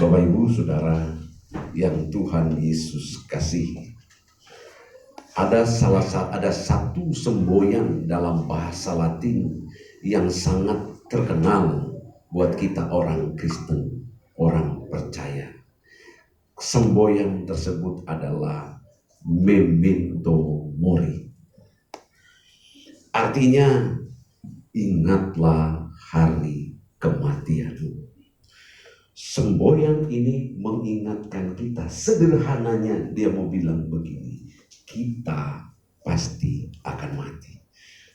Bapak Ibu Saudara yang Tuhan Yesus kasihi, ada satu semboyan dalam bahasa Latin yang sangat terkenal buat kita orang Kristen, orang percaya. Semboyan tersebut adalah memento mori. Artinya, ingatlah hari kematianmu. Semboyan ini mengingatkan kita, sederhananya dia mau bilang begini, kita pasti akan mati.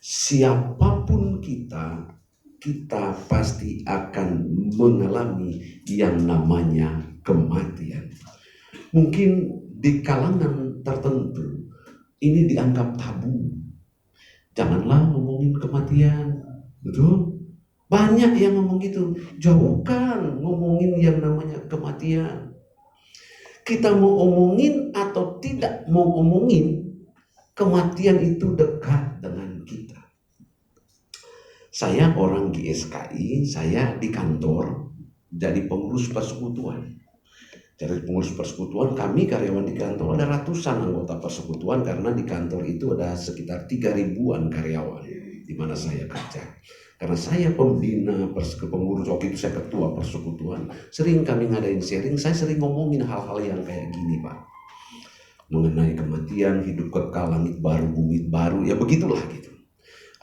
Siapapun kita pasti akan mengalami yang namanya kematian. Mungkin di kalangan tertentu ini dianggap tabu. Janganlah ngomongin kematian, betul? Banyak yang ngomong gitu, jauhkan ngomongin yang namanya kematian. Kita mau omongin atau tidak mau omongin, kematian itu dekat dengan kita. Saya orang GSKI, saya di kantor jadi pengurus persekutuan. Jadi pengurus persekutuan, kami karyawan di kantor ada ratusan anggota persekutuan, karena di kantor itu ada sekitar 3.000-an karyawan di mana saya kerja. Karena saya pembina pengurus, waktu itu saya ketua persekutuan, sering kami ngadain sharing, saya sering ngomongin hal-hal yang kayak gini, Pak. Mengenai kematian, hidup kekal, langit baru, bumi baru, ya begitulah gitu.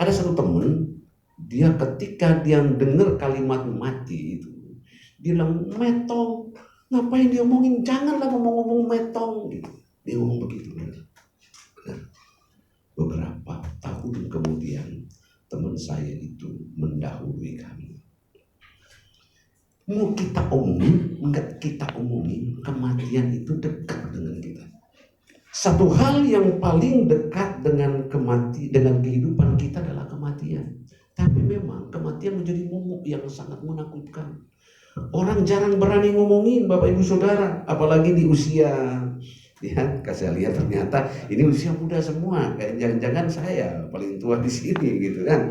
Ada satu temen, dia ketika dia dengar kalimat mati itu, dia bilang, metong, ngapain dia ngomongin, janganlah ngomong-ngomong metong gitu. Dia ngomong begitu. Benar. Beberapa tahun kemudian teman saya itu mendahului kami. Mau kita omongin, enggak kita omongin, kematian itu dekat dengan kita. Satu hal yang paling dekat dengan kehidupan kita adalah kematian. Tapi memang kematian menjadi momok yang sangat menakutkan. Orang jarang berani ngomongin, Bapak Ibu Saudara, apalagi di usia, ya, saya lihat ternyata ini usia muda semua, kayak jangan-jangan saya paling tua di sini gitu kan.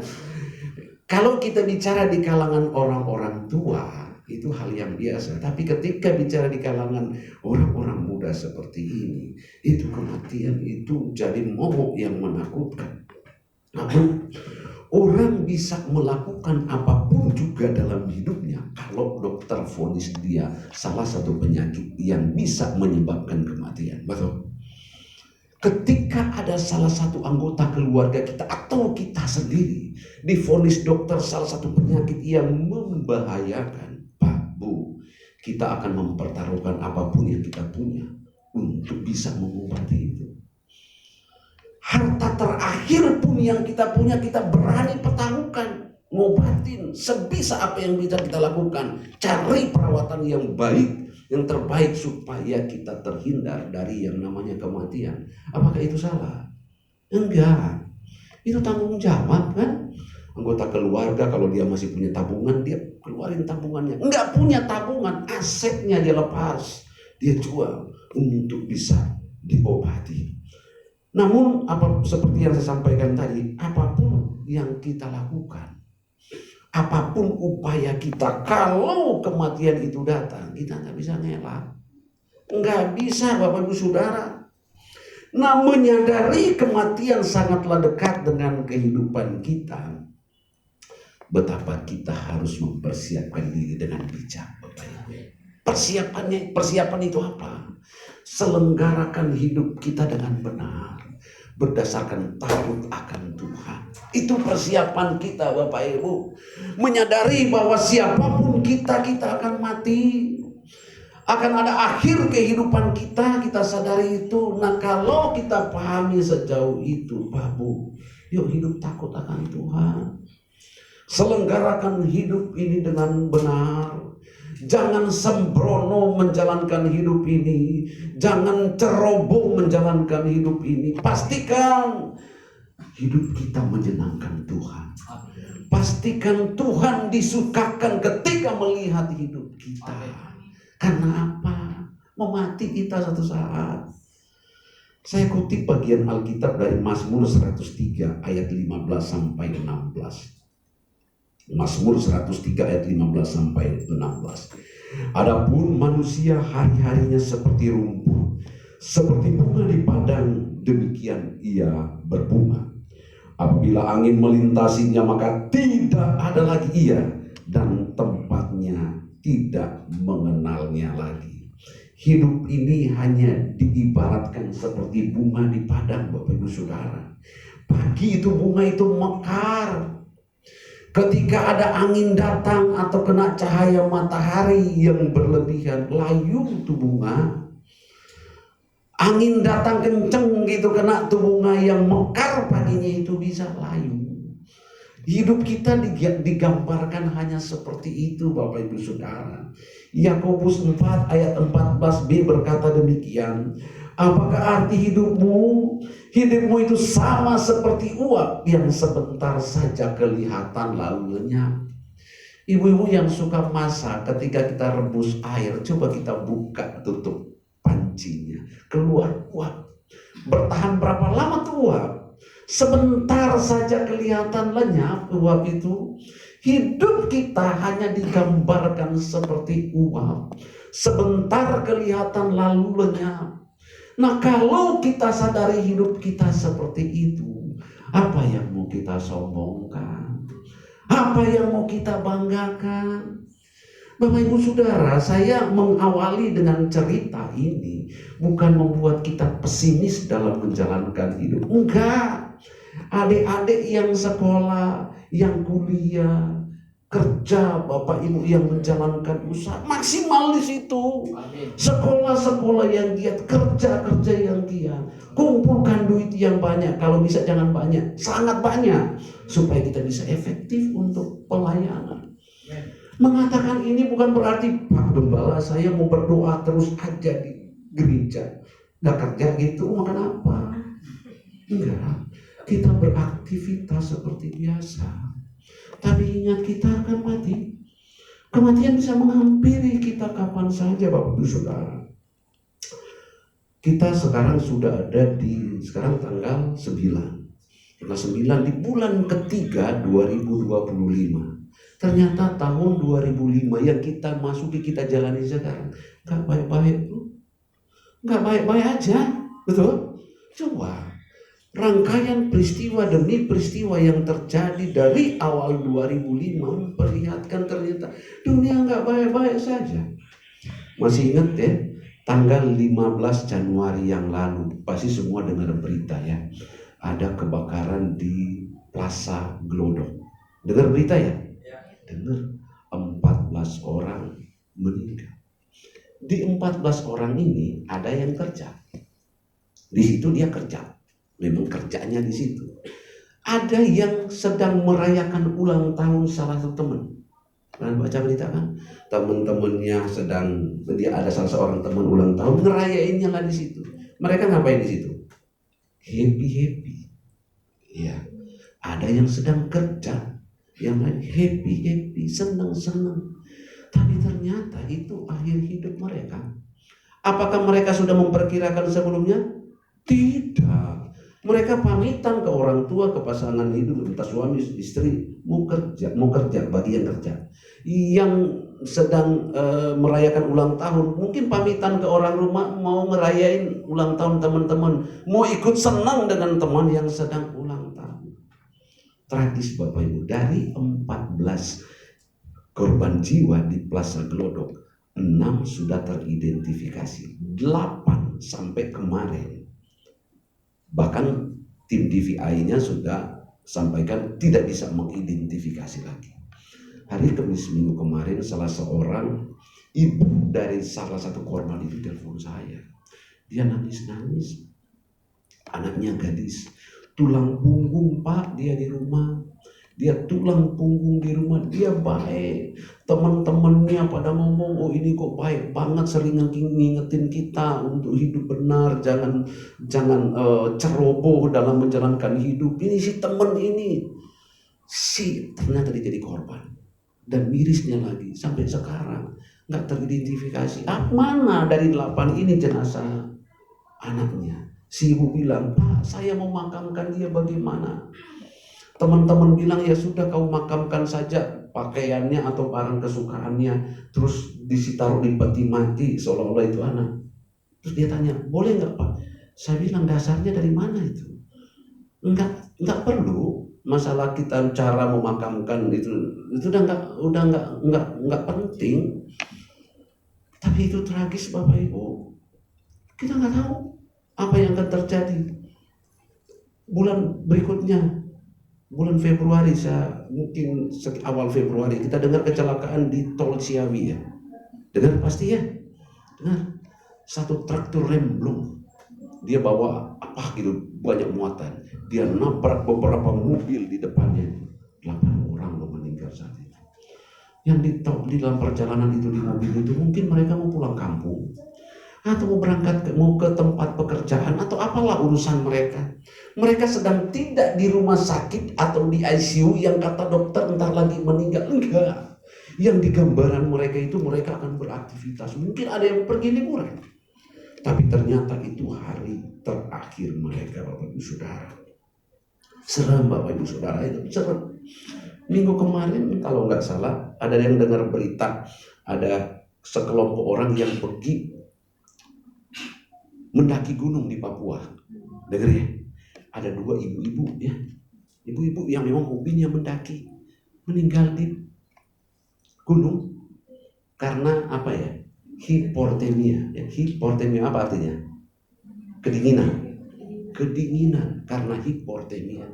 Kalau kita bicara di kalangan orang-orang tua, itu hal yang biasa. Tapi ketika bicara di kalangan orang-orang muda seperti ini, itu kematian itu jadi momok yang menakutkan. Namun orang bisa melakukan apapun juga dalam hidupnya kalau dokter vonis dia salah satu penyakit yang bisa menyebabkan kematian. Betul? Ketika ada salah satu anggota keluarga kita atau kita sendiri divonis dokter salah satu penyakit yang membahayakan, Pak, Bu, kita akan mempertaruhkan apapun yang kita punya untuk bisa mengobati itu. Harta terakhir pun yang kita punya kita berani pertaruhkan, ngobatin sebisa apa yang bisa kita lakukan. Cari perawatan yang baik, yang terbaik supaya kita terhindar dari yang namanya kematian. Apakah itu salah? Enggak. Itu tanggung jawab kan? Anggota keluarga kalau dia masih punya tabungan, dia keluarin tabungannya. Enggak punya tabungan, asetnya dia lepas, dia jual untuk bisa diobati. Namun seperti yang saya sampaikan tadi, apapun yang kita lakukan, apapun upaya kita, kalau kematian itu datang, kita nggak bisa ngelak. Nggak bisa, Bapak Ibu Saudara. Nah, menyadari kematian sangatlah dekat dengan kehidupan kita, betapa kita harus mempersiapkan diri dengan bijak, Bapak Ibu. Persiapan itu apa? Selenggarakan hidup kita dengan benar, berdasarkan takut akan Tuhan. Itu persiapan kita, Bapak Ibu. Menyadari bahwa siapapun kita akan mati. Akan ada akhir kehidupan kita sadari itu. Nah, kalau kita pahami sejauh itu, Pak, Bu, yuk hidup takut akan Tuhan. Selenggarakan hidup ini dengan benar. Jangan sembrono menjalankan hidup ini. Jangan ceroboh menjalankan hidup ini. Pastikan hidup kita menyenangkan Tuhan. Pastikan Tuhan disukakan ketika melihat hidup kita. Karena apa? Memati kita satu saat. Saya kutip bagian Alkitab dari Mazmur 103 ayat 15 sampai 16. Mazmur 103 ayat 15 sampai 16. Adapun manusia hari-harinya seperti rumput, seperti bunga di padang, demikian ia berbunga. Apabila angin melintasinya, maka tidak ada lagi ia, dan tempatnya tidak mengenalnya lagi. Hidup ini hanya diibaratkan seperti bunga di padang, Bapak Ibu Saudara. Pagi itu bunga itu mekar. Ketika ada angin datang atau kena cahaya matahari yang berlebihan, layu tuh bunga. Angin datang kenceng gitu, kena tuh bunga yang mekar paginya itu bisa layu. Hidup kita digambarkan hanya seperti itu, Bapak Ibu Saudara. Yakobus 4 ayat 14b berkata demikian. Apakah arti hidupmu? Hidupmu itu sama seperti uap yang sebentar saja kelihatan lalu lenyap. Ibu-ibu yang suka masak, ketika kita rebus air, coba kita buka tutup pancinya, keluar uap. Bertahan berapa lama tuh uap? Sebentar saja kelihatan lenyap uap itu. Hidup kita hanya digambarkan seperti uap, sebentar kelihatan lalu lenyap. Nah, kalau kita sadari hidup kita seperti itu, apa yang mau kita sombongkan? Apa yang mau kita banggakan? Bapak Ibu Saudara, saya mengawali dengan cerita ini bukan membuat kita pesimis dalam menjalankan hidup. Enggak. Adik-adik yang sekolah, yang kuliah, kerja, Bapak Ibu yang menjalankan usaha, maksimal di situ. Sekolah-sekolah yang giat, kerja-kerja yang giat, kumpulkan duit yang banyak. Kalau bisa jangan banyak, sangat banyak, supaya kita bisa efektif untuk pelayanan. Mengatakan ini bukan berarti Pak Gembala saya mau berdoa terus aja di gereja, nggak kerja gitu, makan apa? Enggak, kita beraktivitas seperti biasa. Tapi ingat, kita akan mati. Kematian bisa menghampiri kita kapan saja, Bapak Ibu Saudara. Kita sekarang sudah ada sekarang tanggal 9. Tanggal 9 di bulan ketiga 2025. Ternyata tahun 2005 yang kita masuki, kita jalani sekarang gak baik-baik tuh. Gak baik-baik aja, betul? Coba rangkaian peristiwa demi peristiwa yang terjadi dari awal 2005 memperlihatkan ternyata dunia gak baik-baik saja. Masih ingat ya, tanggal 15 Januari yang lalu, pasti semua dengar berita ya, ada kebakaran di Plaza Glodok. Dengar berita ya? Dengar, 14 orang meninggal. Di 14 orang ini ada yang kerja. Di situ dia kerja. Memang kerjanya di situ. Ada yang sedang merayakan ulang tahun salah satu teman. Kalian baca berita kan? Teman-temannya dia ada salah seorang teman ulang tahun, ngerayainnya lah di situ. Mereka ngapain di situ? Happy. Ya. Ada yang sedang kerja, yang lain happy, senang. Tapi ternyata itu akhir hidup mereka. Apakah mereka sudah memperkirakan sebelumnya? Tidak. Mereka pamitan ke orang tua, ke pasangan hidup, entah suami, istri, mau kerja bagi yang kerja. Yang sedang merayakan ulang tahun, mungkin pamitan ke orang rumah, mau ngerayain ulang tahun teman-teman, mau ikut senang dengan teman yang sedang ulang tahun. Tragis Bapak Ibu, dari 14 korban jiwa di Plaza Glodok, 6 sudah teridentifikasi, 8 sampai kemarin. Bahkan tim DVI-nya sudah sampaikan tidak bisa mengidentifikasi lagi. Hari Kamis minggu kemarin salah seorang ibu dari salah satu korban itu telepon saya. Dia nangis-nangis. Anaknya gadis, tulang punggung Pak, dia di rumah. Dia tulang punggung di rumah, dia baik. Teman-temannya pada ngomong, oh ini kok baik banget, sering ngingetin kita untuk hidup benar, jangan ceroboh dalam menjalankan hidup. Ini si teman ini, ternyata dia jadi korban. Dan mirisnya lagi, sampai sekarang nggak teridentifikasi. Mana dari 8 ini jenazah anaknya? Si ibu bilang, Pak, saya mau makamkan dia bagaimana? Teman-teman bilang, ya sudah kau makamkan kapan saja pakaiannya atau barang kesukaannya, terus ditaruh di peti mati seolah-olah itu anak. Terus dia tanya, boleh nggak Pak? Saya bilang, dasarnya dari mana itu? Nggak perlu. Masalah kita cara memakamkan itu udah nggak penting. Tapi itu tragis Bapak Ibu. Kita nggak tahu apa yang akan terjadi bulan berikutnya. Bulan Februari, mungkin awal Februari kita dengar kecelakaan di Tol Ciawi ya. Dengar pasti ya. Dengar. Satu traktor remblong. Dia bawa apa gitu, banyak muatan. Dia nabrak beberapa mobil di depannya. 8 orang loh meninggal saat itu. Yang di dalam perjalanan itu, di mobil itu, mungkin mereka mau pulang kampung, atau mau ke tempat pekerjaan, atau apalah urusan mereka. Mereka sedang tidak di rumah sakit atau di ICU yang kata dokter entar lagi meninggal. Enggak. Yang di gambaran mereka itu mereka akan beraktivitas. Mungkin ada yang pergi liburan. Tapi ternyata itu hari terakhir mereka, Bapak Ibu Saudara. Serem Bapak Ibu Saudara, itu serem. Minggu kemarin kalau nggak salah ada yang dengar berita, ada sekelompok orang yang pergi mendaki gunung di Papua. Dengar ya, ada 2 ibu-ibu ya, ibu-ibu yang memang hobinya mendaki, meninggal di gunung karena apa ya? Hipotermia. Ya, hipotermia apa artinya? Kedinginan karena hipotermia.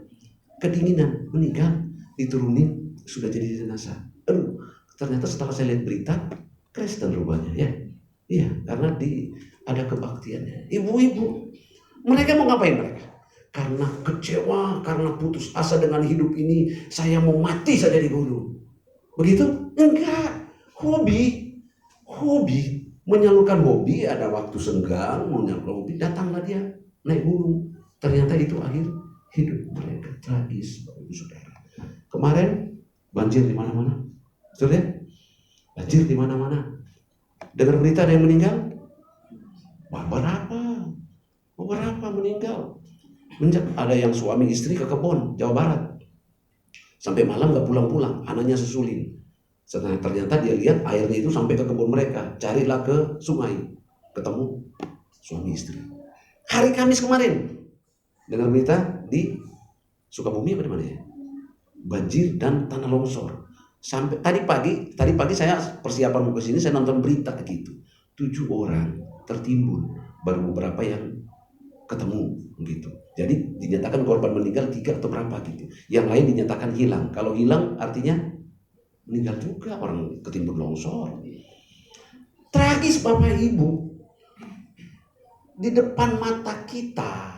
Kedinginan, meninggal, diturunin, sudah jadi jenazah. Ternyata setelah saya lihat berita, Kristen rupanya ya. Iya, karena ada kebaktiannya. Ibu-ibu, mereka mau ngapain mereka? Karena kecewa, karena putus asa dengan hidup ini, saya mau mati saja di gunung. Begitu? Enggak. Hobi, menyalurkan hobi, ada waktu senggang, menyalurkan hobi, datanglah dia naik gunung. Ternyata itu akhir hidup mereka. Tragis, Bapak Ibu Saudara. Kemarin banjir di mana-mana. Betul ya? Banjir di mana-mana. Dengar berita ada yang meninggal? Beberapa meninggal. Ada yang suami istri ke kebun Jawa Barat. Sampai malam gak pulang-pulang, anaknya susulin. Ternyata dia lihat airnya itu sampai ke kebun mereka. Carilah ke sungai, ketemu suami istri. Hari Kamis kemarin, dengar berita di Sukabumi apa di mana ya? Banjir dan tanah longsor. Sampai tadi pagi saya persiapan mau ke sini, saya nonton berita gitu. 7 orang tertimbun, baru beberapa yang ketemu gitu. Jadi dinyatakan korban meninggal 3 atau berapa gitu. Yang lain dinyatakan hilang. Kalau hilang artinya meninggal juga, orang ketimbun longsor. Tragis Bapak Ibu. Di depan mata kita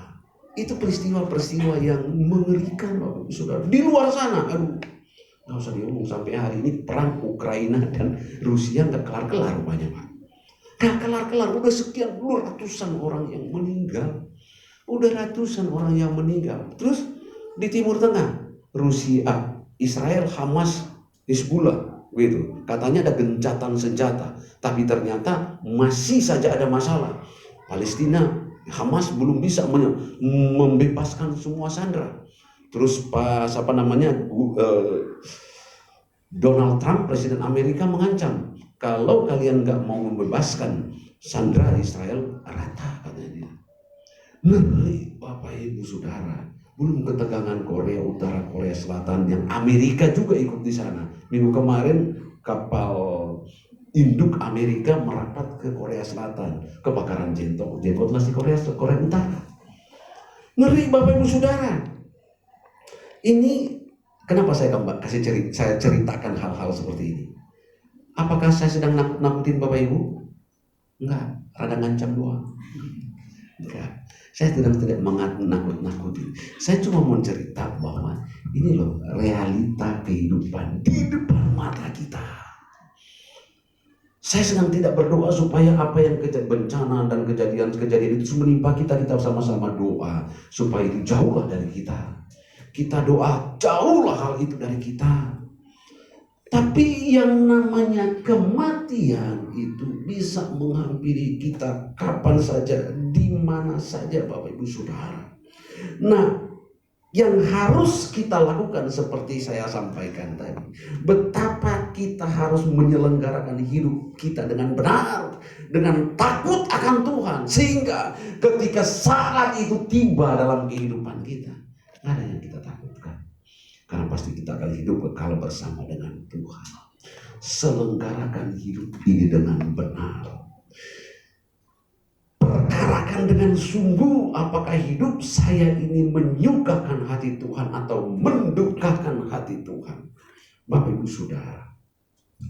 itu peristiwa-peristiwa yang mengerikan Bapak Ibu Saudara. Di luar sana, nggak usah diomong, sampai hari ini perang Ukraina dan Rusia nggak kelar-kelar rupanya Pak. Nggak kelar-kelar, udah sekian ratusan orang yang meninggal. Terus di Timur Tengah, Rusia, Israel, Hamas, Hizbullah, gitu. Katanya ada gencatan senjata, tapi ternyata masih saja ada masalah. Palestina, Hamas belum bisa membebaskan semua sandera. Terus Donald Trump, Presiden Amerika, mengancam kalau kalian nggak mau membebaskan sandera Israel, rata katanya dia. Ngeri Bapak Ibu Saudara. Belum ketegangan Korea Utara, Korea Selatan yang Amerika juga ikut di sana. Minggu kemarin kapal induk Amerika merapat ke Korea Selatan, kebakaran jenggot di Korea Utara. Ngeri Bapak Ibu Saudara. Ini kenapa saya ceritakan hal-hal seperti ini? Apakah saya sedang nakutin Bapak Ibu? Enggak, rada ngancam doang. Enggak. Saya tidak menakut-nakuti. Saya cuma mau cerita bahwa ini loh realita kehidupan di depan mata kita. Saya sedang tidak berdoa supaya apa yang bencana dan kejadian itu menimpa kita sama-sama doa supaya itu jauhlah dari kita. Kita doa jauhlah hal itu dari kita. Tapi yang namanya kematian itu bisa menghampiri kita kapan saja, di mana saja Bapak Ibu Saudara. Nah, Yang harus kita lakukan seperti saya sampaikan tadi, betapa kita harus menyelenggarakan hidup kita dengan benar, dengan takut akan Tuhan, sehingga ketika saat itu tiba dalam kehidupan kita, nggak ada yang kita takutkan, karena pasti kita akan hidup kekal bersama dengan Tuhan. Selenggarakan hidup ini dengan benar. Perkarakan dengan sungguh apakah hidup saya ini menyukakan hati Tuhan atau mendukakan hati Tuhan. Bapak Ibu Saudara,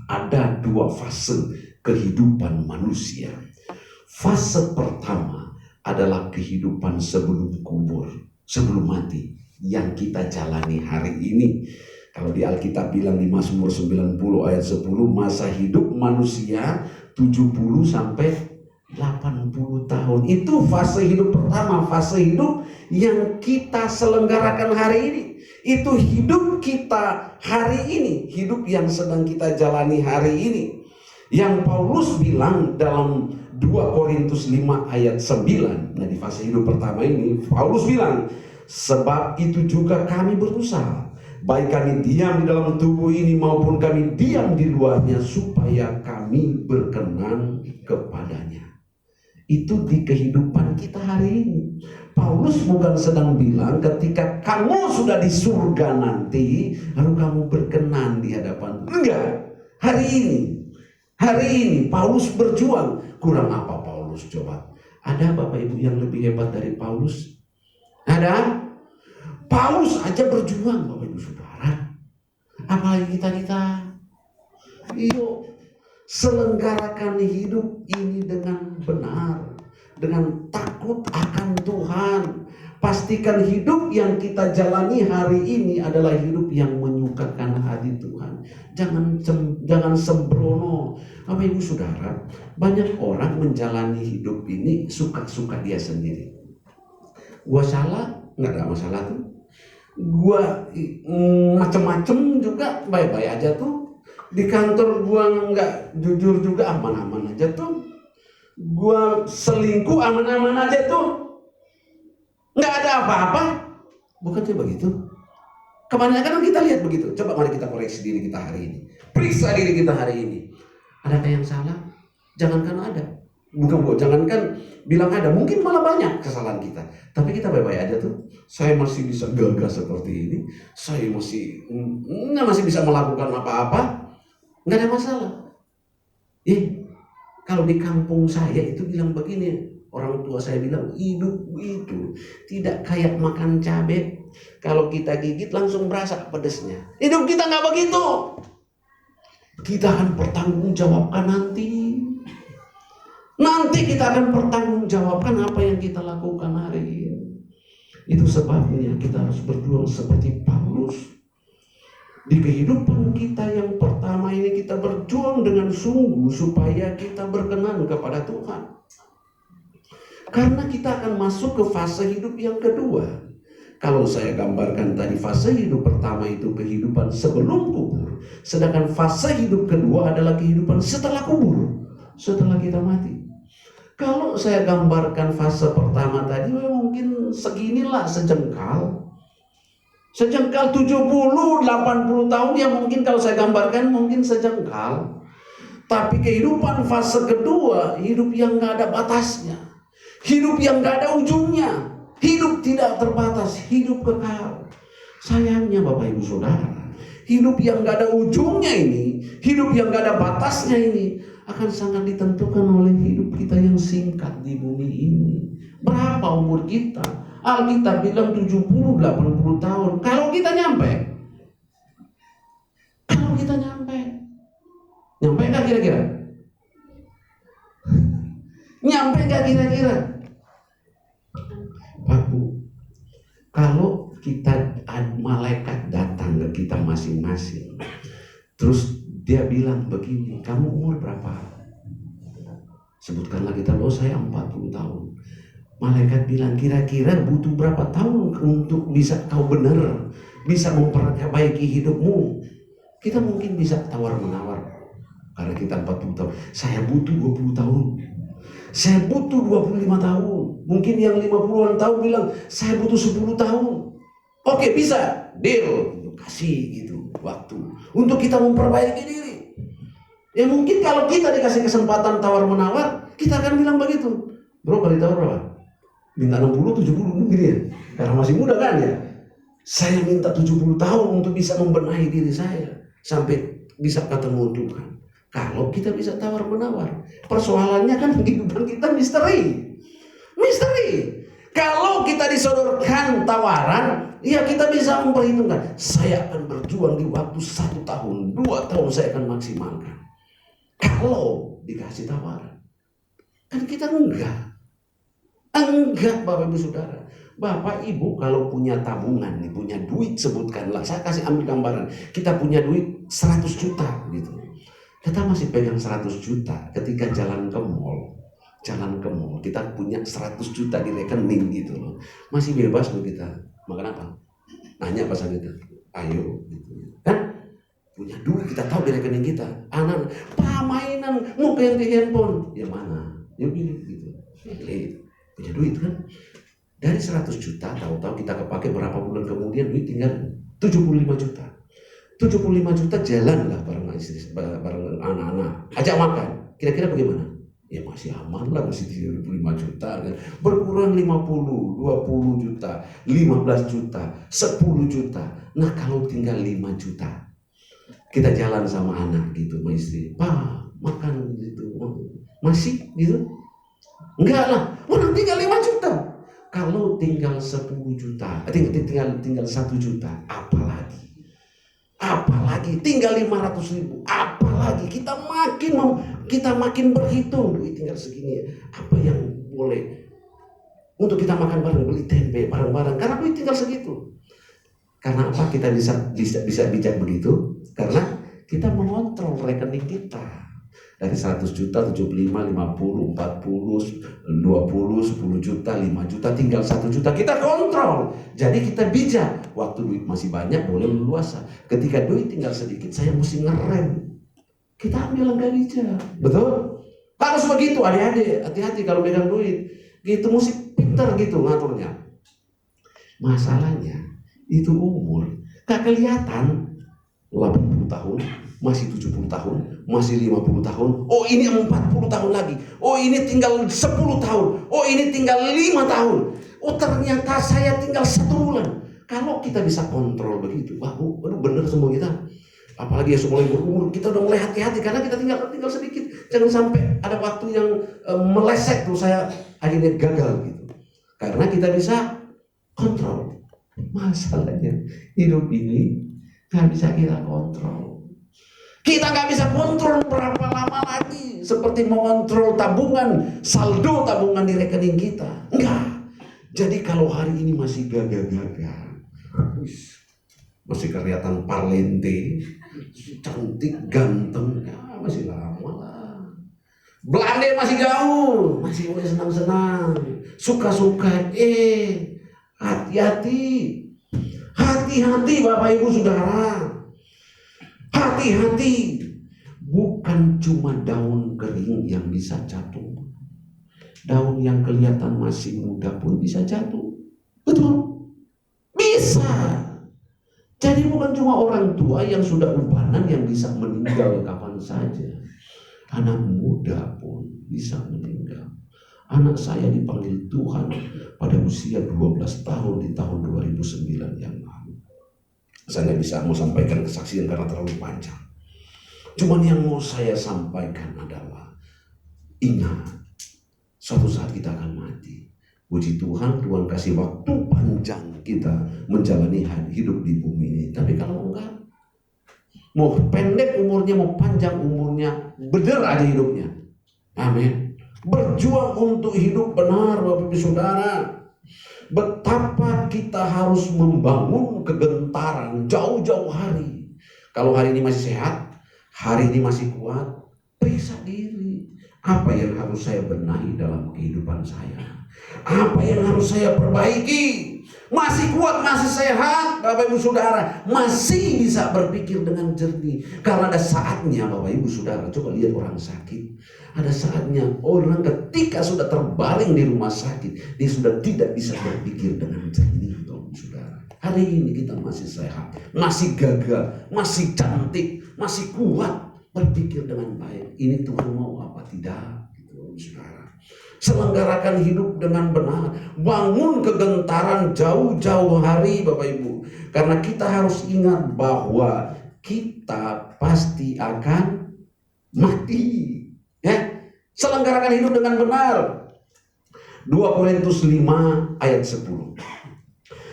ada dua fase kehidupan manusia. Fase pertama adalah kehidupan sebelum kubur, sebelum mati, yang kita jalani hari ini. Kalau di Alkitab bilang di Mazmur 90 ayat 10, masa hidup manusia 70 sampai 80 tahun. Itu fase hidup pertama, fase hidup yang kita selenggarakan hari ini. Itu hidup kita hari ini, hidup yang sedang kita jalani hari ini. Yang Paulus bilang dalam 2 Korintus 5 ayat 9. Nah, di fase hidup pertama ini Paulus bilang, sebab itu juga kami berusaha, baik kami diam di dalam tubuh ini maupun kami diam di luarnya, supaya kami berkenan kepadanya. Itu di kehidupan kita hari ini. Paulus bukan sedang bilang ketika kamu sudah di surga nanti lalu kamu berkenan di hadapan. Enggak. Hari ini Paulus berjuang. Kurang apa Paulus coba? Ada Bapak Ibu yang lebih hebat dari Paulus? Ada? Paulus aja berjuang, Bapak Ibu Saudara. Apalagi kita. Yuk, selenggarakan hidup ini dengan benar, dengan takut akan Tuhan. Pastikan hidup yang kita jalani hari ini adalah hidup yang menyukakan hati Tuhan. Jangan sembrono. Bapak Ibu Saudara, banyak orang menjalani hidup ini suka-suka dia sendiri. Gua salah, nggak ada masalah tuh. Gua macem-macem juga baik-baik aja tuh. Di kantor gua nggak jujur juga aman-aman aja tuh. Gua selingkuh aman-aman aja tuh. Nggak ada apa-apa. Bukannya begitu? Kebanyakan kita lihat begitu. Coba mari kita koreksi diri kita hari ini. Periksa diri kita hari ini. Adakah yang salah? Jangankan ada. Jangankan bilang ada. Mungkin malah banyak kesalahan kita. Tapi kita baik-baik aja tuh. Saya masih bisa gagah seperti ini. Saya masih bisa melakukan apa-apa. Nggak ada masalah. Kalau di kampung saya itu bilang begini, orang tua saya bilang hidup itu tidak kayak makan cabai, kalau kita gigit langsung berasa pedesnya. Hidup kita nggak begitu. Kita akan pertanggungjawabkan nanti. Nanti kita akan pertanggungjawabkan apa yang kita lakukan hari ini. Itu sebabnya kita harus berjuang seperti Paulus. Di kehidupan kita yang pertama ini kita berjuang dengan sungguh supaya kita berkenan kepada Tuhan. Karena kita akan masuk ke fase hidup yang kedua. Kalau saya gambarkan tadi fase hidup pertama itu kehidupan sebelum kubur. Sedangkan fase hidup kedua adalah kehidupan setelah kubur. Setelah kita mati. Kalau saya gambarkan fase pertama tadi mungkin seginilah sejengkal. Sejengkal 70-80 tahun ya mungkin kalau saya gambarkan mungkin sejengkal. Tapi kehidupan fase kedua, hidup yang gak ada batasnya. Hidup yang gak ada ujungnya. Hidup tidak terbatas, hidup kekal. Sayangnya Bapak Ibu Saudara, hidup yang gak ada ujungnya ini, hidup yang gak ada batasnya ini akan sangat ditentukan oleh hidup kita yang singkat di bumi ini. Berapa umur kita? Alkitab bilang 70-80 tahun. Kalau kita nyampe nggak kira-kira? Nyampe nggak kira-kira? Pak Bu, kalau kita malaikat datang ke kita masing-masing, terus dia bilang begini, kamu umur berapa? Sebutkanlah kita, saya 40 tahun. Malaikat bilang kira-kira butuh berapa tahun untuk bisa kau benar, bisa memperbaiki hidupmu. Kita mungkin bisa tawar-menawar. Karena kita 40 tahun. Saya butuh 20 tahun. Saya butuh 25 tahun. Mungkin yang 50-an tahun bilang, saya butuh 10 tahun. Oke, bisa, deal, kasih gitu waktu untuk kita memperbaiki diri. Ya mungkin kalau kita dikasih kesempatan tawar-menawar, kita akan bilang begitu. Bro, kalau ditawar berapa? Minta 60, 70 mungkin ya. Karena masih muda kan ya. Saya minta 70 tahun untuk bisa membenahi diri saya. Sampai bisa ketemu Tuhan. Kalau kita bisa tawar-menawar. Persoalannya kan kehidupan kita misteri. Misteri. Kalau kita disodorkan tawaran, ya kita bisa memperhitungkan. Saya akan berjuang di waktu 1 tahun, 2 tahun saya akan maksimalkan. Kalau dikasih tawaran, kan kita enggak. Enggak, Bapak Ibu Saudara. Bapak Ibu kalau punya tabungan nih, punya duit, sebutkanlah. Saya kasih ambil gambaran. Kita punya duit 100 juta gitu. Kita masih pegang 100 juta ketika jalan ke mall. Kita punya 100 juta di rekening gitu loh. Masih bebas loh kita. Makan apa? Nanya pasangan kita. Ayo gitu. Kan? Punya duit, kita tahu di rekening kita. Anak, Pak, mainan, mau ganti handphone. Ya mana? Ya pilih gitu. Punya duit kan? Dari 100 juta, tahu-tahu kita kepake berapa bulan kemudian duit tinggal 75 juta. 75 juta jalan lah bareng istri, bareng anak-anak. Ajak makan. Kira-kira bagaimana? Ya masih aman lah, masih 35 juta kan. Berkurang 50, 20 juta, 15 juta, 10 juta. Nah kalau tinggal 5 juta, kita jalan sama anak gitu, sama istri. Pak, makan gitu. Masih gitu? Enggak lah, orang tinggal 5 juta. Kalau tinggal 10 juta, tinggal 1 juta, apalagi tinggal 500 ribu, apalagi kita makin berhitung duit tinggal segini. Apa yang boleh untuk kita makan bareng, beli tempe bareng-bareng, karena duit tinggal segitu. Karena apa kita bisa bijak begitu? Karena kita mengontrol rekening kita. Dari 100 juta, 75, 50, 40, 20, 10 juta, 5 juta, tinggal 1 juta. Kita kontrol. Jadi kita bijak. Waktu duit masih banyak, boleh leluasa. Ketika duit tinggal sedikit, saya mesti ngerem. Kita ambil langkah bijak. Betul? Harus begitu, adik-adik. Hati-hati kalau pegang duit. Gitu, mesti pintar gitu ngaturnya. Masalahnya, itu umur. Gak kelihatan 80 tahun, masih 70 tahun, masih 50 tahun. Oh ini 40 tahun lagi. Oh ini tinggal 10 tahun. Oh ini tinggal 5 tahun. Oh ternyata saya tinggal 1 bulan. Kalau kita bisa kontrol begitu, wah bener semua kita. Apalagi ya semua berumur, kita udah mulai hati-hati karena kita tinggal sedikit. Jangan sampai ada waktu yang meleset tuh saya akhirnya gagal gitu. Karena kita bisa kontrol. Masalahnya hidup ini nggak bisa kita kontrol. Kita nggak bisa kontrol berapa lama lagi. Seperti mengontrol tabungan, saldo tabungan di rekening kita. Enggak. Jadi kalau hari ini masih gagah-gagah, masih kelihatan parlente, cantik, ganteng, ya masih lama lah. Belanda masih jauh, masih boleh senang-senang, suka-suka. Hati-hati. Hati-hati Bapak Ibu Saudara. Hati-hati. Bukan cuma daun kering yang bisa jatuh. Daun yang kelihatan masih muda pun bisa jatuh. Betul? Bisa. Jadi bukan cuma orang tua yang sudah ubanan yang bisa meninggal kapan saja. Anak muda pun bisa meninggal. Anak saya dipanggil Tuhan pada usia 12 tahun di tahun 2009 yang lalu. Saya nggak bisa mau sampaikan kesaksian karena terlalu panjang. Cuman yang mau saya sampaikan adalah, ingat, suatu saat kita akan mati. Puji Tuhan, Tuhan kasih waktu panjang kita menjalani hidup di bumi ini. Tapi kalau enggak, mau pendek umurnya, mau panjang umurnya, bener aja hidupnya. Amin. Berjuang untuk hidup benar Bapak Ibu Saudara. Betapa kita harus membangun kegentaran jauh-jauh hari. Kalau hari ini masih sehat, hari ini masih kuat, periksa diri. Apa yang harus saya benahi dalam kehidupan saya? Apa yang harus saya perbaiki? Masih kuat, masih sehat Bapak Ibu Saudara, masih bisa berpikir dengan jernih. Karena ada saatnya Bapak Ibu Saudara, coba lihat orang sakit. Ada saatnya orang ketika sudah terbaring di rumah sakit, dia sudah tidak bisa berpikir dengan jernih Bapak Ibu Saudara. Hari ini kita masih sehat, masih gagah, masih cantik, masih kuat, berpikir dengan baik. Ini Tuhan mau apa tidak? Gitu, saudara. Selenggarakan hidup dengan benar, bangun kegentaran jauh-jauh hari, Bapak Ibu. Karena kita harus ingat bahwa kita pasti akan mati. Ya, selenggarakan hidup dengan benar. 2 Korintus 5 ayat 10.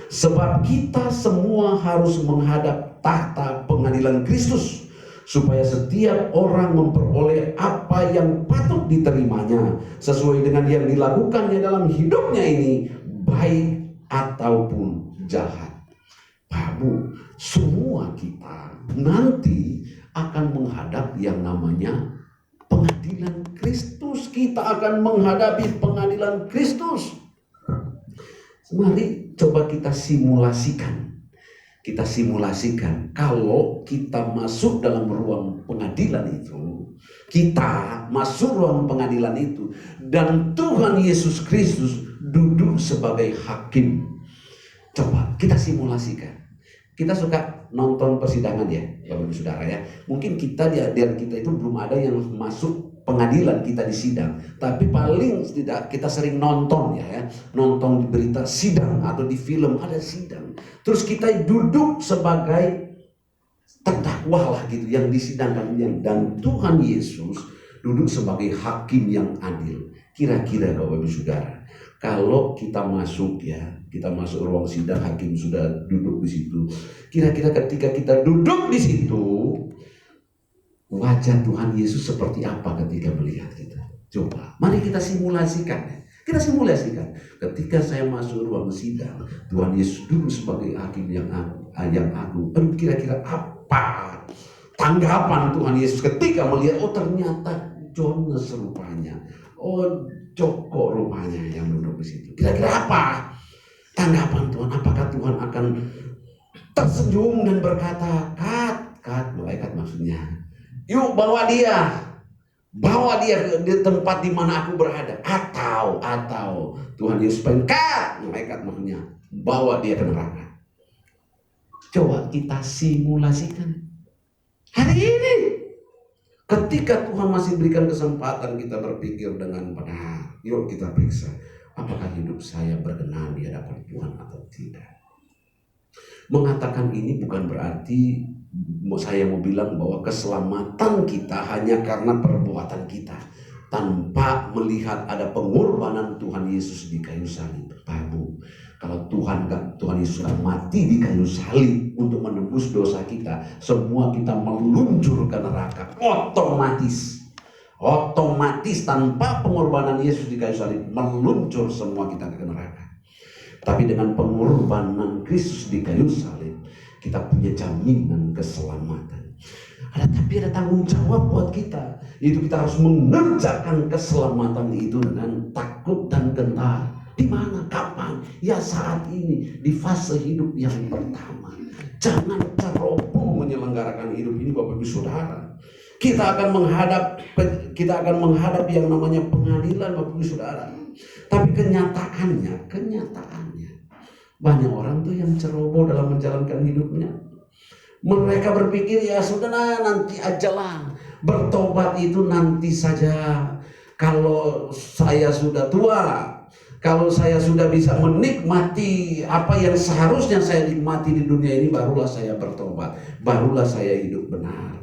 Sebab kita semua harus menghadap tahta pengadilan Kristus, supaya setiap orang memperoleh apa yang patut diterimanya sesuai dengan yang dilakukannya dalam hidupnya ini, baik ataupun jahat. Bu, semua kita nanti akan menghadap yang namanya pengadilan Kristus. Kita akan menghadapi pengadilan Kristus. Mari coba kita simulasikan. Kita simulasikan kalau kita masuk dalam ruang pengadilan itu. Kita masuk ruang pengadilan itu. Dan Tuhan Yesus Kristus duduk sebagai hakim. Coba kita simulasikan. Kita suka nonton persidangan ya, Bapak Ibu Saudara ya. Mungkin kita di kita itu belum ada yang masuk pengadilan kita di sidang, tapi paling tidak kita sering nonton ya, nonton di berita sidang atau di film ada sidang. Terus kita duduk sebagai terdakwa lah gitu yang disidangkan, dan Tuhan Yesus duduk sebagai hakim yang adil. Kira-kira Bapak Ibu Saudara, kalau kita masuk ya, kita masuk ruang sidang, hakim sudah duduk di situ. Kira-kira ketika kita duduk di situ, wajah Tuhan Yesus seperti apa ketika melihat kita? Coba, mari kita simulasikan. Kita simulasikan. Ketika saya masuk ruang sidang, Tuhan Yesus duduk sebagai hakim yang agung. Kira-kira apa tanggapan Tuhan Yesus ketika melihat, oh ternyata Jonas rupanya, oh Joko rupanya yang duduk di situ. Kira-kira apa tanggapan Tuhan? Apakah Tuhan akan tersenyum dan berkata, kat, malaikat maksudnya, yuk bawa dia ke tempat di mana aku berada. Atau Tuhan Yesus kat, malaikat maksudnya, bawa dia ke neraka. Coba kita simulasikan hari ini. Ketika Tuhan masih berikan kesempatan kita berpikir dengan benar, yuk kita periksa apakah hidup saya berkenan di hadapan Tuhan atau tidak. Mengatakan ini bukan berarti saya mau bilang bahwa keselamatan kita hanya karena perbuatan kita, tanpa melihat ada pengorbanan Tuhan Yesus di kayu salib. Babu, kalau Tuhan Yesus mati di kayu salib untuk menebus dosa kita, semua kita meluncur ke neraka otomatis tanpa pengorbanan Yesus di kayu salib, meluncur semua kita ke neraka. Tapi dengan pengorbanan Kristus di kayu salib, kita punya jaminan keselamatan. Tapi ada tanggung jawab buat kita, yaitu kita harus mengerjakan keselamatan itu dengan takut dan gentar. Di mana? Kapan? Ya saat ini, di fase hidup yang pertama. Jangan ceroboh menyelenggarakan hidup ini, Bapak Ibu Saudara. Kita akan menghadap yang namanya pengadilan, Bapak Ibu Saudara. Tapi kenyataannya banyak orang tuh yang ceroboh dalam menjalankan hidupnya. Mereka berpikir ya sudah nanti ajalah, bertobat itu nanti saja. Kalau saya sudah tua, kalau saya sudah bisa menikmati apa yang seharusnya saya nikmati di dunia ini, barulah saya bertobat, barulah saya hidup benar.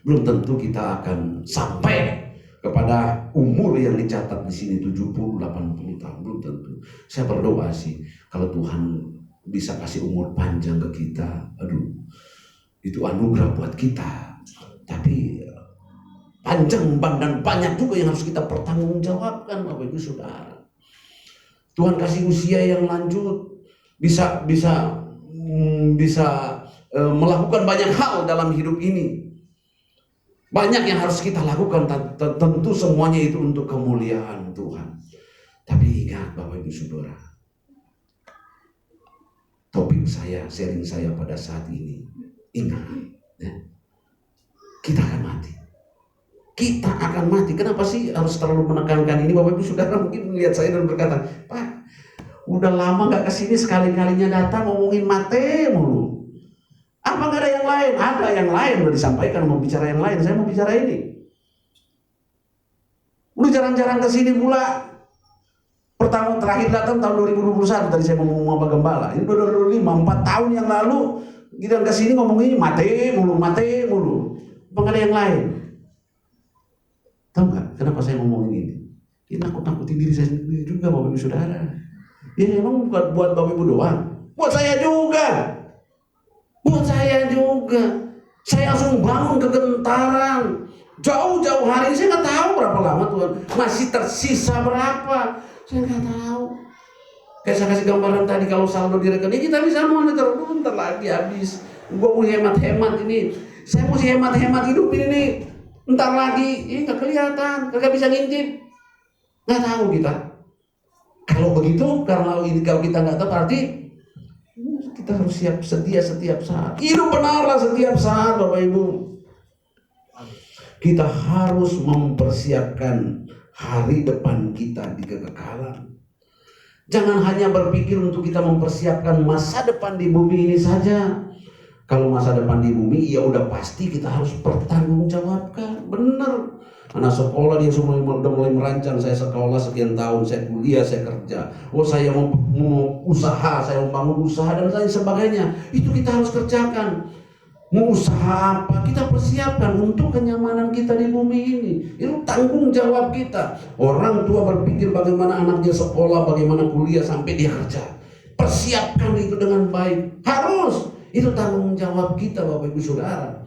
Belum tentu kita akan sampai kepada umur yang dicatat di sini 70-80 tahun, belum tentu. Saya berdoa sih kalau Tuhan bisa kasih umur panjang ke kita, itu anugerah buat kita. Tapi panjang dan banyak juga yang harus kita pertanggungjawabkan, Bapak Ibu Saudara. Tuhan kasih usia yang lanjut, bisa melakukan banyak hal dalam hidup ini. Banyak yang harus kita lakukan, tentu semuanya itu untuk kemuliaan Tuhan. Tapi ingat Bapak Ibu Saudara, topik saya, sharing saya pada saat ini, ingat ya, kita akan mati. Kita akan mati. Kenapa sih harus terlalu menekankan ini, Bapak Ibu Saudara? Mungkin melihat saya dan berkata, Pak, Udah lama gak kesini, sekali-kalinya datang ngomongin mate mulu. Apa gak ada yang lain? Ada yang lain, udah disampaikan mau bicara yang lain. Saya mau bicara ini. Udah jarang-jarang kesini pula. Pertama terakhir datang tahun 2021, tadi saya ngomong sama Pak Gembala. Ini 2025, 4 tahun yang lalu kita kesini ngomongin mate mulu. Apa gak ada yang lain? Tahu gak kenapa saya ngomongin ini? Ini nakut-nakutin diri saya sendiri juga, Bapak Ibu Saudara. Ini emang bukan buat Bapak Ibu doang, buat saya juga. Saya langsung bangun kegentaran. Jauh-jauh hari, saya nggak tahu berapa lama Tuhan, masih tersisa berapa, saya nggak tahu. Kayak saya kasih gambaran tadi, kalau saldo di rekening kita bisa monitor, bentar lagi habis. Gue mau hemat-hemat ini, saya mesti hemat-hemat hidup ini. Ntar lagi, ini nggak kelihatan, nggak bisa ngintip, nggak tahu kita. Kalau begitu, kalau kita nggak tahu, berarti kita harus siap sedia setiap saat. Hidup benarlah setiap saat, Bapak Ibu. Kita harus mempersiapkan hari depan kita di kekekalan. Jangan hanya berpikir untuk kita mempersiapkan masa depan di bumi ini saja. Kalau masa depan di bumi, ya udah pasti kita harus bertanggungjawabkan. Benar. Anak sekolah dia semua udah mulai merancang, saya sekolah sekian tahun, saya kuliah, saya kerja. Oh saya mau usaha, saya mau bangun usaha dan lain sebagainya. Itu kita harus kerjakan. Mau usaha apa, kita persiapkan untuk kenyamanan kita di bumi ini. Itu tanggung jawab kita. Orang tua berpikir bagaimana anaknya sekolah, bagaimana kuliah sampai dia kerja. Persiapkan itu dengan baik. Harus. Itu tanggung jawab kita, Bapak Ibu Saudara.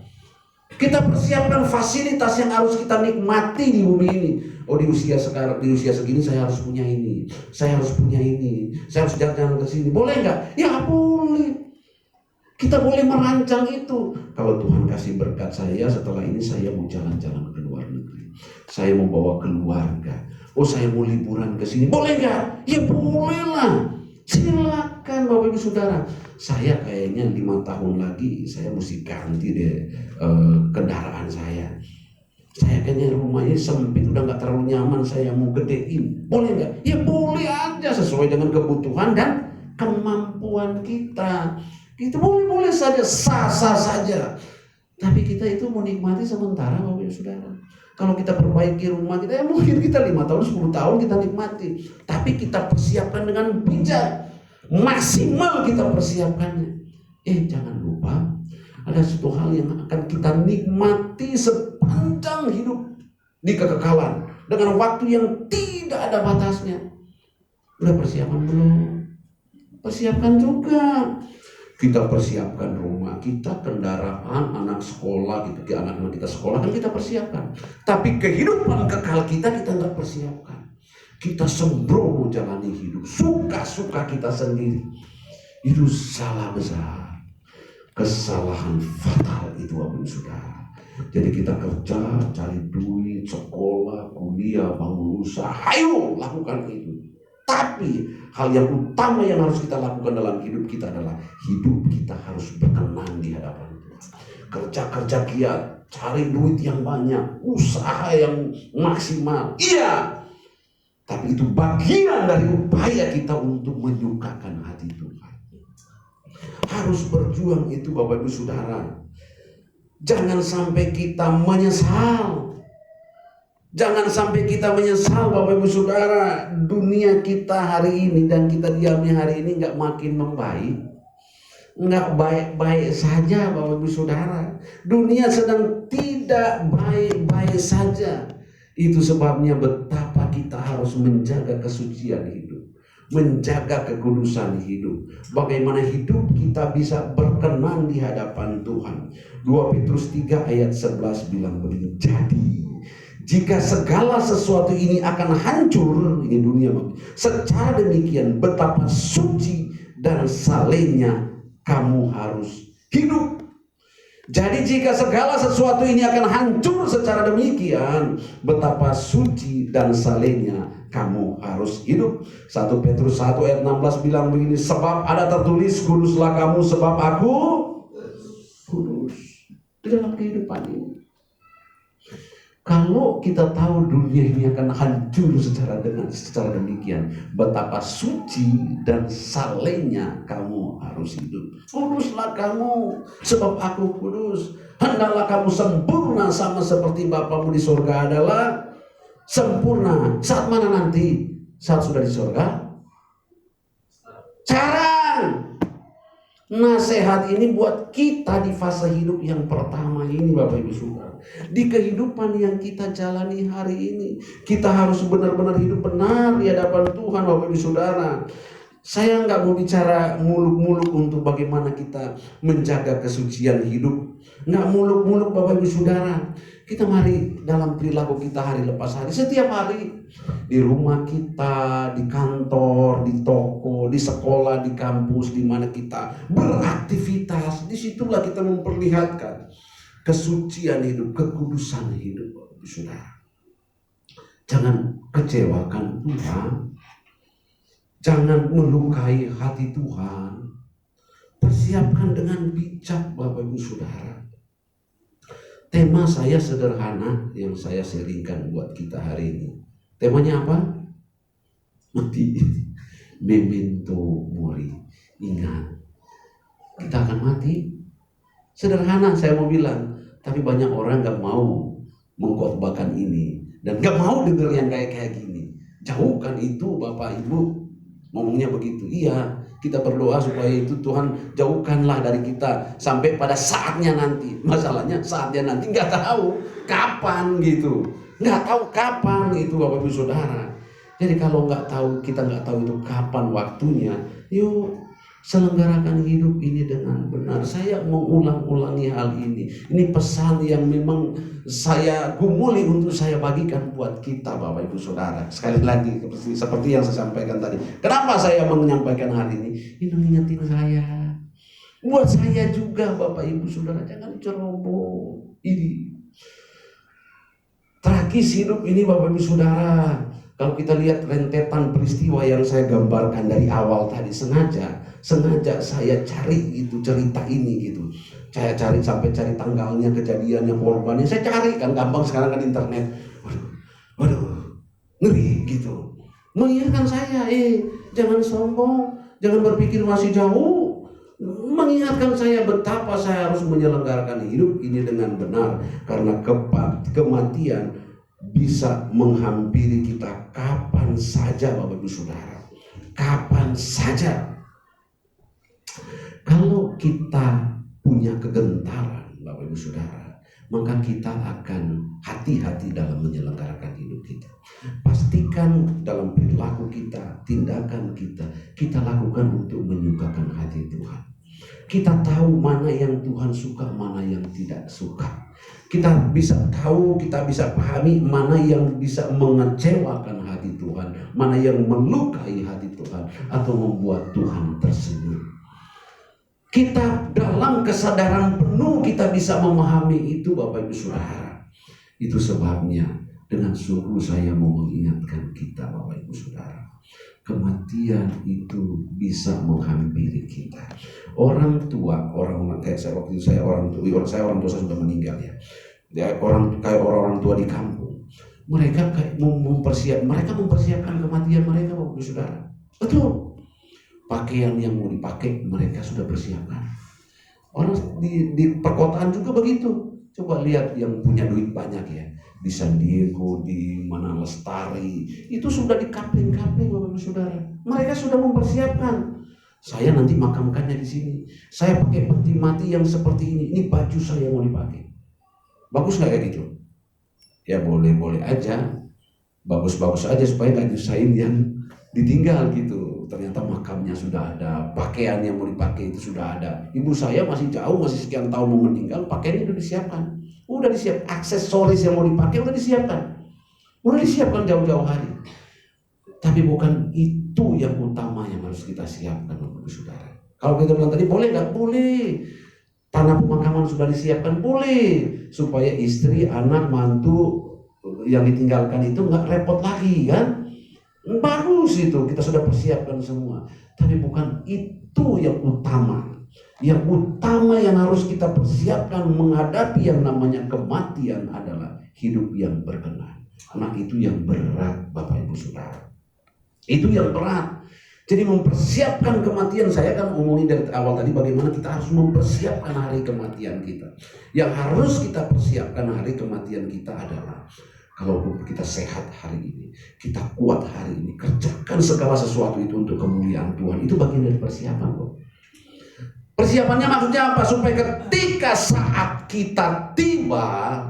Kita persiapkan fasilitas yang harus kita nikmati di bumi ini. Oh di usia sekarang, di usia segini saya harus punya ini, saya harus punya ini, saya harus jalan-jalan ke sini. Boleh nggak? Ya boleh. Kita boleh merancang itu. Kalau Tuhan kasih berkat saya, setelah ini saya mau jalan-jalan ke luar negeri. Saya mau bawa keluarga. Oh saya mau liburan ke sini. Boleh nggak? Ya boleh lah. Silakan Bapak Ibu Saudara. Saya kayaknya 5 tahun lagi saya mesti ganti deh kendaraan saya. Saya kayaknya rumahnya sempit, udah nggak terlalu nyaman. Saya mau gedein. Boleh nggak? Ya boleh aja sesuai dengan kebutuhan dan kemampuan kita. Itu boleh-boleh saja, sah-sah saja. Tapi kita itu menikmati sementara, Bapak Ibu Saudara. Kalau kita perbaiki rumah kita, ya mungkin kita 5 tahun, 10 tahun kita nikmati. Tapi kita persiapkan dengan bijak. Maksimal kita persiapkannya. Jangan lupa, ada satu hal yang akan kita nikmati sepanjang hidup di kekekalan. Dengan waktu yang tidak ada batasnya. Udah persiapan belum? Persiapkan juga. Kita persiapkan rumah kita, kendaraan, anak sekolah, gitu, anak-anak kita sekolah kan kita persiapkan. Tapi kehidupan kekal kita nggak persiapkan. Kita sembrono jalani hidup, suka-suka kita sendiri. Itu salah besar, kesalahan fatal itu, Bapak Ibu Saudara. Jadi kita kerja, cari duit, sekolah, kuliah, bangun usaha, ayo lakukan itu. Tapi hal yang utama yang harus kita lakukan dalam hidup kita adalah hidup kita harus berkenan di hadapan Tuhan. Kerja giat, cari duit yang banyak, usaha yang maksimal. Iya, tapi itu bagian dari upaya kita untuk menyukakan hati Tuhan. Harus berjuang itu, Bapak Ibu Saudara. Jangan sampai kita menyesal. Jangan sampai kita menyesal, Bapak Ibu Saudara. Dunia kita hari ini dan kita diami hari ini nggak makin membaik, nggak baik-baik saja, Bapak Ibu Saudara. Dunia sedang tidak baik-baik saja. Itu sebabnya betapa kita harus menjaga kesucian hidup, menjaga kekudusan hidup. Bagaimana hidup kita bisa berkenan di hadapan Tuhan. 2 Petrus 3 ayat 11 bilang begini. Jadi jika segala sesuatu ini akan hancur, ini dunia, secara demikian betapa suci dan salehnya kamu harus hidup. Jadi jika segala sesuatu ini akan hancur secara demikian, betapa suci dan salehnya kamu harus hidup. 1 Petrus 1 ayat 16 bilang begini, sebab ada tertulis, kuduslah kamu sebab aku kudus. Di dalam kehidupan ini Kalau kita tahu dunia ini akan hancur secara demikian, betapa suci dan salehnya kamu harus hidup. Kuduslah kamu, sebab aku kudus. Hendaklah kamu sempurna sama seperti Bapamu di surga adalah sempurna. Saat mana nanti? Saat sudah di surga? Sekarang. Nasihat ini buat kita di fase hidup yang pertama ini, Bapak Ibu Saudara. Di kehidupan yang kita jalani hari ini, kita harus benar-benar hidup benar di hadapan Tuhan, Bapak Ibu Saudara. Saya nggak mau bicara muluk-muluk untuk bagaimana kita menjaga kesucian hidup. Nggak muluk-muluk, Bapak Ibu Saudara. Kita mari dalam perilaku kita hari lepas hari, setiap hari, di rumah kita, di kantor, di toko, di sekolah, di kampus, di mana kita beraktivitas, disitulah kita memperlihatkan kesucian hidup, kekudusan hidup, Bapak Ibu Saudara. Jangan kecewakan Tuhan, jangan melukai hati Tuhan. Persiapkan dengan bijak, Bapak Ibu Saudara. Tema saya sederhana yang saya sharingkan buat kita hari ini. Temanya apa? Mati. Memento mori. Ingat, kita akan mati. Sederhana saya mau bilang, tapi banyak orang gak mau mengkhotbahkan ini dan gak mau dengar yang kayak gini. Jauhkan itu, Bapak Ibu. Ngomongnya begitu. Iya, kita berdoa supaya itu Tuhan jauhkanlah dari kita sampai pada saatnya nanti. Masalahnya saatnya nanti nggak tahu kapan gitu, nggak tahu kapan itu, Bapak Ibu Saudara. Jadi kalau kita nggak tahu itu kapan waktunya, yuk selenggarakan hidup ini dengan benar. Saya mau ulang-ulangi hal ini. Ini pesan yang memang saya gumuli untuk saya bagikan buat kita, Bapak Ibu Saudara. Sekali lagi seperti yang saya sampaikan tadi. Kenapa saya menyampaikan hari ini? Ini mengingetin saya. Buat saya juga, Bapak Ibu Saudara, jangan ceroboh. Ini tragis hidup ini, Bapak Ibu Saudara. Kalau kita lihat rentetan peristiwa yang saya gambarkan dari awal tadi, sengaja saya cari gitu cerita ini gitu. Saya cari sampai cari tanggalnya, kejadiannya, korbannya. Saya cari, kan gampang sekarang kan internet. Waduh, ngeri gitu. Mengingatkan saya, jangan sombong, jangan berpikir masih jauh. Mengingatkan saya betapa saya harus menyelenggarakan hidup ini dengan benar, karena kematian bisa menghampiri kita kapan saja, Bapak Ibu Saudara. Kapan saja. Kalau kita punya kegentaran, Bapak Ibu Saudara, maka kita akan hati-hati dalam menyelenggarakan hidup kita. Pastikan dalam perilaku kita, tindakan kita lakukan untuk menyukakan hati Tuhan. Kita tahu mana yang Tuhan suka, mana yang tidak suka. Kita bisa tahu, kita bisa pahami mana yang bisa mengecewakan hati Tuhan, mana yang melukai hati Tuhan atau membuat Tuhan tersenyum. Kita dalam kesadaran penuh kita bisa memahami itu, Bapak Ibu Saudara. Itu sebabnya dengan sungguh saya mau mengingatkan kita, Bapak Ibu Saudara. Kematian itu bisa menghampiri kita. Orang tua kayak saya waktu itu, orang tua saya sudah meninggal ya. Orang tua di kampung. Mereka mempersiapkan kematian mereka, Bapak Ibu Saudara. Betul. Pakaian yang mau dipakai mereka sudah persiapkan. Orang di perkotaan juga begitu. Coba lihat yang punya duit banyak ya, di San Diego, di mana Lestari, itu sudah di kapling-kapling, Bapak Ibu Saudara. Mereka sudah mempersiapkan. Saya nanti makamkannya di sini. Saya pakai peti mati yang seperti ini. Ini baju saya mau dipakai. Bagus nggak kayak gitu? Ya boleh-boleh aja. Bagus-bagus aja supaya nggak nyusahin yang ditinggal gitu. Ternyata makamnya sudah ada, pakaian yang mau dipakai itu sudah ada. Ibu saya masih jauh, masih sekian tahun mau meninggal, pakaiannya udah disiapkan. Udah disiap, aksesoris yang mau dipakai udah disiapkan. Udah disiapkan jauh-jauh hari. Tapi bukan itu yang utama yang harus kita siapkan, Bapak Saudara. Kalau kita bilang tadi boleh nggak? Boleh. Tanah pemakaman sudah disiapkan, boleh. Supaya istri, anak, mantu yang ditinggalkan itu nggak repot lagi kan? Bagus itu, kita sudah persiapkan semua. Tapi bukan itu yang utama. Yang utama yang harus kita persiapkan menghadapi yang namanya kematian adalah hidup yang berkenan. Nah, itu yang berat Bapak Ibu Saudara. Itu yang berat. Jadi mempersiapkan kematian, saya kan omongin dari awal tadi bagaimana kita harus mempersiapkan hari kematian kita. Yang harus kita persiapkan hari kematian kita adalah kalau kita sehat hari ini, kita kuat hari ini, kerjakan segala sesuatu itu untuk kemuliaan Tuhan. Itu bagian dari persiapan kok. Persiapannya maksudnya apa? Supaya ketika saat kita tiba,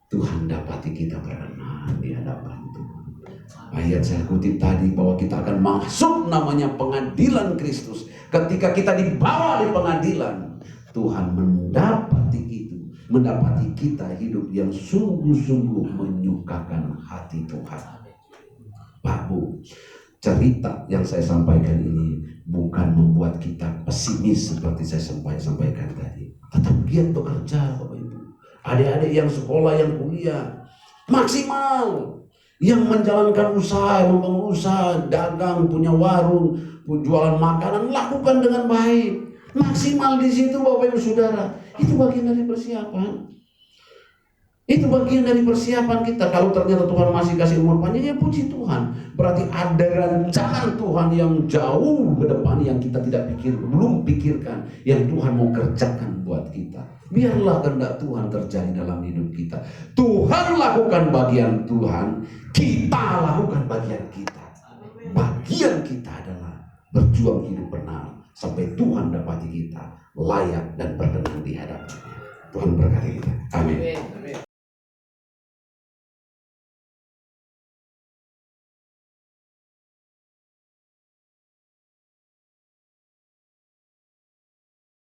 Tuhan dapati kita berkenan di hadapan Tuhan. Ayat saya kutip tadi bahwa kita akan masuk namanya pengadilan Kristus. Ketika kita dibawa di pengadilan, Tuhan mendapati itu, mendapati kita hidup yang sungguh-sungguh menyukakan hati Tuhan. Pak Bu, cerita yang saya sampaikan ini bukan membuat kita pesimis seperti saya sampaikan tadi. Tetap giat bekerja Bapak Ibu. Adik-adik yang sekolah, yang kuliah, maksimal. Yang menjalankan usaha, membangun usaha, dagang, punya warung, jualan makanan, lakukan dengan baik. Maksimal di situ Bapak Ibu Saudara. Itu bagian dari persiapan. Itu bagian dari persiapan kita. Kalau ternyata Tuhan masih kasih umur panjang, ya puji Tuhan. Berarti ada rancangan Tuhan yang jauh ke depan yang kita belum pikirkan, yang Tuhan mau kerjakan buat kita. Biarlah kehendak Tuhan terjadi dalam hidup kita. Tuhan lakukan bagian Tuhan, kita lakukan bagian kita. Bagian kita adalah berjuang hidup benar sampai Tuhan dapati kita layak dan berkenan di hadapannya. Tuhan berkati kita. Amin.